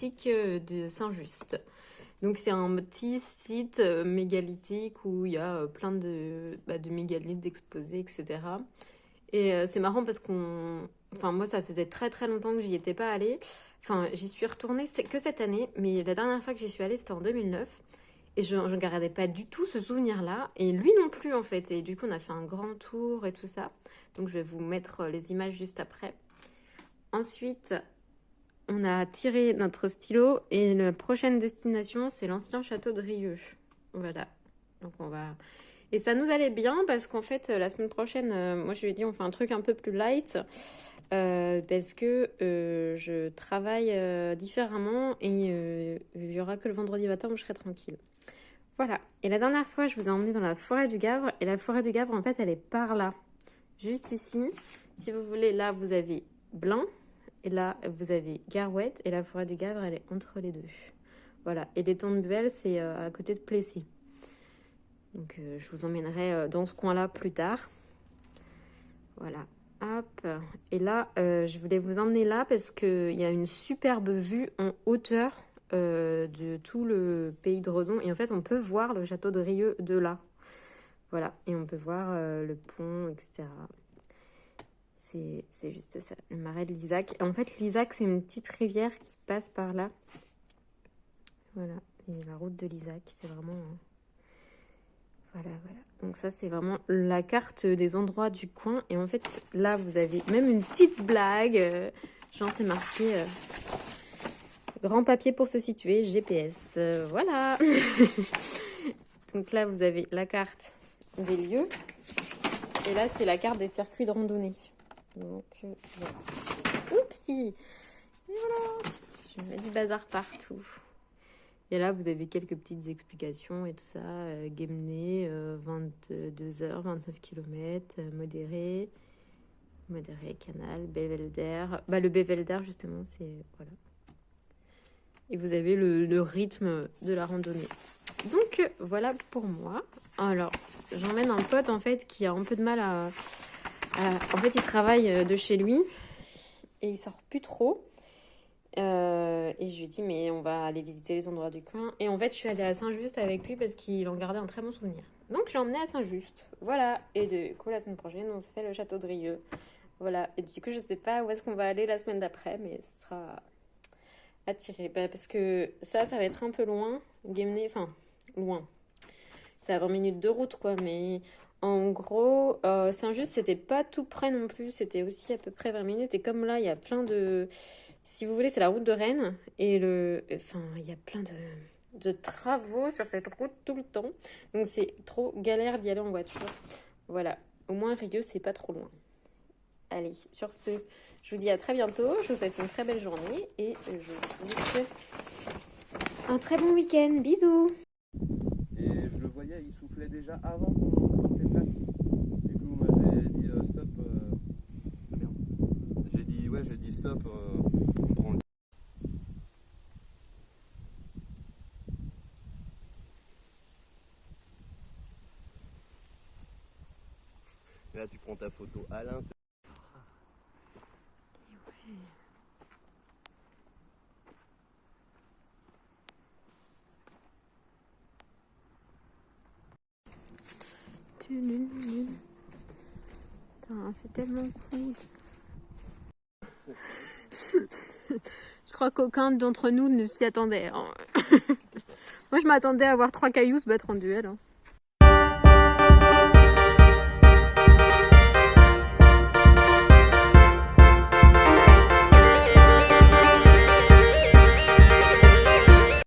mégalithique de Saint-Just. Donc c'est un petit site mégalithique où il y a plein de mégalithes d'exposés, etc. Et c'est marrant parce Enfin, moi, ça faisait très très longtemps que j'y étais pas allée. Enfin, j'y suis retournée que cette année, mais la dernière fois que j'y suis allée, c'était en 2009. Et je ne gardais pas du tout ce souvenir-là. Et lui non plus, en fait. Et du coup, on a fait un grand tour et tout ça. Donc, je vais vous mettre les images juste après. Ensuite, on a tiré notre stylo. Et la prochaine destination, c'est l'ancien château de Rieux. Voilà. Donc, on va... Et ça nous allait bien parce qu'en fait, la semaine prochaine, moi, je lui ai dit, on fait un truc un peu plus light. Parce que je travaille différemment et il n'y aura que le vendredi matin où je serai tranquille. Voilà. Et la dernière fois, je vous ai emmené dans la forêt du Gavre. Et la forêt du Gavre, en fait, elle est par là. Juste ici. Si vous voulez, là, vous avez Blain. Et là, vous avez Garouette. Et la forêt du Gavre, elle est entre les deux. Voilà. Et les Tondres-Buelles, c'est à côté de Plessis. Donc, je vous emmènerai dans ce coin-là plus tard. Voilà. Hop. Et là, je voulais vous emmener là parce qu'il y a une superbe vue en hauteur de tout le pays de Redon. Et en fait, on peut voir le château de Rieux de là. Voilà. Et on peut voir le pont, etc. C'est juste ça, le marais de l'Isaac. En fait, l'Isaac, c'est une petite rivière qui passe par là. Voilà. Et la route de l'Isaac, c'est vraiment... Voilà, voilà. Donc ça, c'est vraiment la carte des endroits du coin. Et en fait, là, vous avez même une petite blague. Genre, c'est marqué grand papier pour se situer, GPS. Voilà. Donc là, vous avez la carte des lieux. Et là, c'est la carte des circuits de randonnée. Donc, voilà. Oupsie. Et voilà. Je mets du bazar partout. Et là, vous avez quelques petites explications et tout ça. Guémené, 22 heures, 29 km, modéré, canal, Belvédère. Bah, le Belvédère, justement, c'est... Voilà. Et vous avez le rythme de la randonnée. Donc, voilà pour moi. Alors, j'emmène un pote, en fait, qui a un peu de mal à... En fait, il travaille de chez lui et il sort plus trop. Et je lui ai dit, mais on va aller visiter les endroits du coin. Et en fait, je suis allée à Saint-Just avec lui parce qu'il en gardait un très bon souvenir. Donc, je l'ai emmené à Saint-Just. Voilà. Et du coup, la semaine prochaine, on se fait le château de Rieux. Voilà. Et du coup, je sais pas où est-ce qu'on va aller la semaine d'après, mais ce sera à tirer. Bah, parce que ça va être un peu loin. Guémené, enfin, loin. C'est à 20 minutes de route, quoi. Mais en gros, Saint-Just, c'était pas tout près non plus. C'était aussi à peu près 20 minutes. Et comme là, il y a plein de... Si vous voulez, c'est la route de Rennes. Et il y a plein de travaux sur cette route tout le temps. Donc, c'est trop galère d'y aller en voiture. Voilà. Au moins, Rieux, c'est pas trop loin. Allez, sur ce, je vous dis à très bientôt. Je vous souhaite une très belle journée. Et je vous souhaite un très bon week-end. Bisous! Et je le voyais, il soufflait déjà avant qu'on porte les plaques. Du coup, moi j'ai dit stop. Merde. J'ai dit stop. On prend le... Là, tu prends ta photo à l'intérieur. Putain, c'est tellement cool. Je crois qu'aucun d'entre nous ne s'y attendait. Hein. Moi, je m'attendais à voir 3 cailloux se battre en duel. Hein.